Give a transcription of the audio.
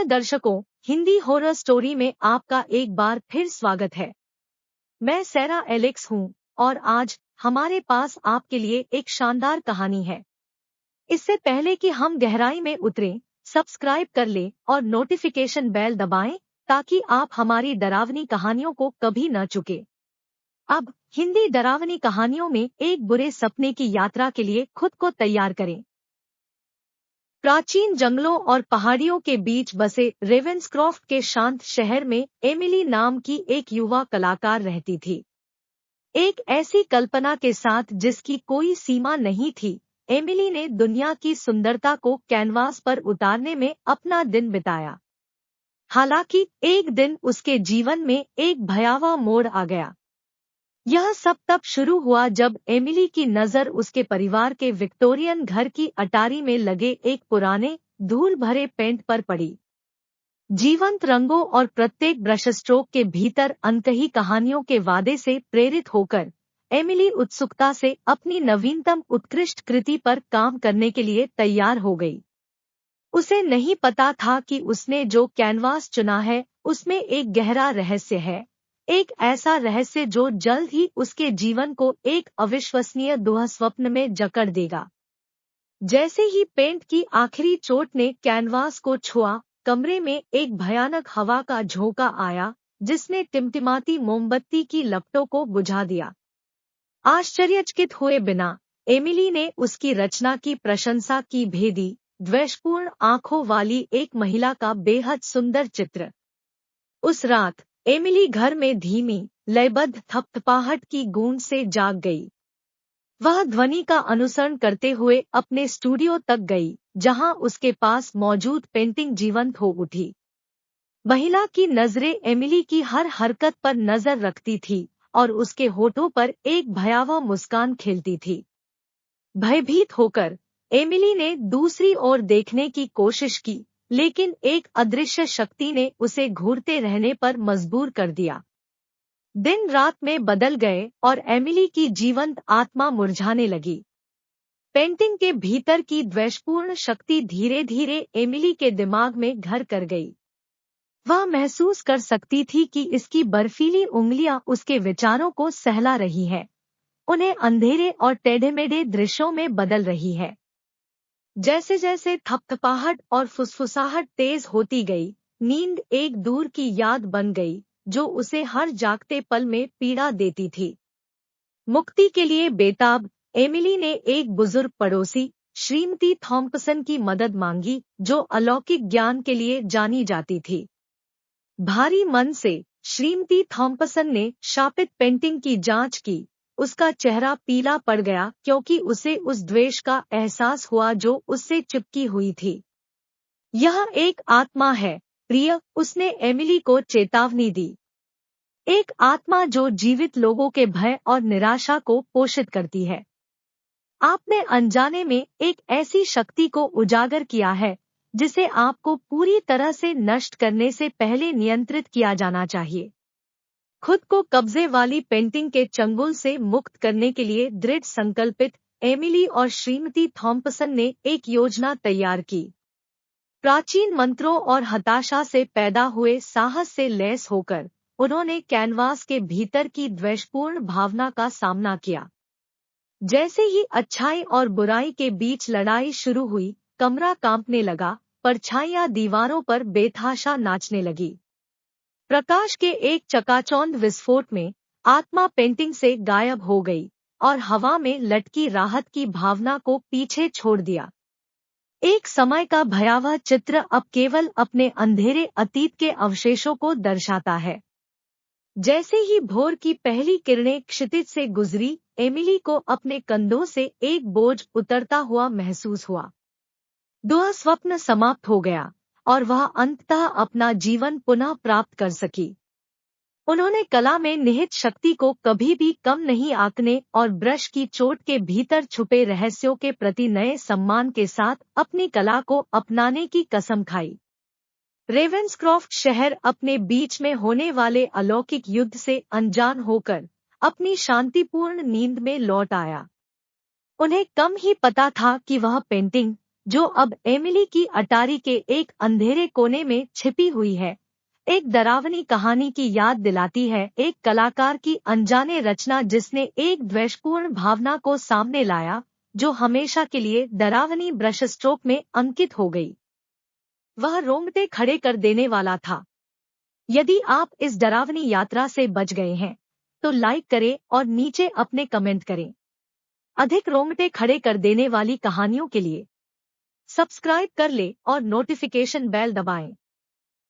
प्रिय दर्शकों, Hindi horror story में आपका एक बार फिर स्वागत है। मैं सैरा एलेक्स हूँ और आज हमारे पास आपके लिए एक शानदार कहानी है। इससे पहले कि हम गहराई में उतरें, सब्सक्राइब कर लें और नोटिफिकेशन बेल दबाएं ताकि आप हमारी डरावनी कहानियों को कभी न चुके। अब हिंदी डरावनी कहानियों में एक बुरे सपने की यात्रा के लिए खुद को तैयार करें। प्राचीन जंगलों और पहाड़ियों के बीच बसे रेवेंसक्रॉफ्ट के शांत शहर में एमिली नाम की एक युवा कलाकार रहती थी। एक ऐसी कल्पना के साथ जिसकी कोई सीमा नहीं थी, एमिली ने दुनिया की सुंदरता को कैनवास पर उतारने में अपना दिन बिताया। हालांकि एक दिन उसके जीवन में एक भयावह मोड़ आ गया। यह सब तब शुरू हुआ जब एमिली की नज़र उसके परिवार के विक्टोरियन घर की अटारी में लगे एक पुराने, धूल भरे पेंट पर पड़ी। जीवंत रंगों और प्रत्येक ब्रश स्ट्रोक के भीतर अनकही कहानियों के वादे से प्रेरित होकर एमिली उत्सुकता से अपनी नवीनतम उत्कृष्ट कृति पर काम करने के लिए तैयार हो गई। उसे नहीं पता था कि उसने जो कैनवास चुना है उसमें एक गहरा रहस्य है, एक ऐसा रहस्य जो जल्द ही उसके जीवन को एक अविश्वसनीय दुःस्वप्न में जकड़ देगा। जैसे ही पेंट की आखिरी चोट ने कैनवास को छुआ, कमरे में एक भयानक हवा का झोंका आया जिसने टिमटिमाती मोमबत्ती की लपटों को बुझा दिया। आश्चर्यचकित हुए बिना एमिली ने उसकी रचना की प्रशंसा की, भेदी, द्वेषपूर्ण आंखों वाली एक महिला का बेहद सुंदर चित्र। उस रात एमिली घर में धीमी, लयबद्ध थपथपाहट की गूंज से जाग गई। वह ध्वनि का अनुसरण करते हुए अपने स्टूडियो तक गई, जहां उसके पास मौजूद पेंटिंग जीवंत हो उठी। महिला की नजरें एमिली की हर हरकत पर नजर रखती थी और उसके होठों पर एक भयावह मुस्कान खिलती थी। भयभीत होकर एमिली ने दूसरी ओर देखने की कोशिश की, लेकिन एक अदृश्य शक्ति ने उसे घूरते रहने पर मजबूर कर दिया। दिन रात में बदल गए और एमिली की जीवंत आत्मा मुरझाने लगी। पेंटिंग के भीतर की द्वेषपूर्ण शक्ति धीरे धीरे एमिली के दिमाग में घर कर गई। वह महसूस कर सकती थी कि इसकी बर्फीली उंगलियां उसके विचारों को सहला रही है, उन्हें अंधेरे और टेढ़े-मेढ़े दृश्यों में बदल रही है। जैसे जैसे थपथपाहट और फुसफुसाहट तेज होती गई, नींद एक दूर की याद बन गई जो उसे हर जागते पल में पीड़ा देती थी। मुक्ति के लिए बेताब एमिली ने एक बुजुर्ग पड़ोसी, श्रीमती थॉम्पसन की मदद मांगी, जो अलौकिक ज्ञान के लिए जानी जाती थी। भारी मन से श्रीमती थॉम्पसन ने शापित पेंटिंग की जांच की। उसका चेहरा पीला पड़ गया क्योंकि उसे उस द्वेष का एहसास हुआ जो उससे चिपकी हुई थी। यह एक आत्मा है, प्रिय, उसने एमिली को चेतावनी दी। एक आत्मा जो जीवित लोगों के भय और निराशा को पोषित करती है। आपने अनजाने में एक ऐसी शक्ति को उजागर किया है जिसे आपको पूरी तरह से नष्ट करने से पहले नियंत्रित किया जाना चाहिए। खुद को कब्जे वाली पेंटिंग के चंगुल से मुक्त करने के लिए दृढ़ संकल्पित एमिली और श्रीमती थॉम्पसन ने एक योजना तैयार की। प्राचीन मंत्रों और हताशा से पैदा हुए साहस से लैस होकर उन्होंने कैनवास के भीतर की द्वेषपूर्ण भावना का सामना किया। जैसे ही अच्छाई और बुराई के बीच लड़ाई शुरू हुई, कमरा कांपने लगा, परछाइयां दीवारों पर बेतहाशा नाचने लगी। प्रकाश के एक चकाचौंध विस्फोट में आत्मा पेंटिंग से गायब हो गई और हवा में लटकी राहत की भावना को पीछे छोड़ दिया। एक समय का भयावह चित्र अब केवल अपने अंधेरे अतीत के अवशेषों को दर्शाता है। जैसे ही भोर की पहली किरणें क्षितिज से गुजरी, एमिली को अपने कंधों से एक बोझ उतरता हुआ महसूस हुआ। दुःस्वप्न समाप्त हो गया और वह अंततः अपना जीवन पुनः प्राप्त कर सकी। उन्होंने कला में निहित शक्ति को कभी भी कम नहीं आंकने और ब्रश की चोट के भीतर छुपे रहस्यों के प्रति नए सम्मान के साथ अपनी कला को अपनाने की कसम खाई। रेवेंसक्रॉफ्ट शहर अपने बीच में होने वाले अलौकिक युद्ध से अनजान होकर अपनी शांतिपूर्ण नींद में लौट आया। उन्हें कम ही पता था कि वह पेंटिंग, जो अब एमिली की अटारी के एक अंधेरे कोने में छिपी हुई है। एक डरावनी कहानी की याद दिलाती है, एक कलाकार की अनजाने रचना जिसने एक द्वेषपूर्ण भावना को सामने लाया, जो हमेशा के लिए डरावनी ब्रश स्ट्रोक में अंकित हो गई। वह रोंगटे खड़े कर देने वाला था। यदि आप इस डरावनी यात्रा से बच गए हैं, तो लाइक करें और नीचे अपने कमेंट करें। अधिक रोंगटे खड़े कर देने वाली कहानियों के लिए सब्सक्राइब कर ले और नोटिफिकेशन बेल दबाएं।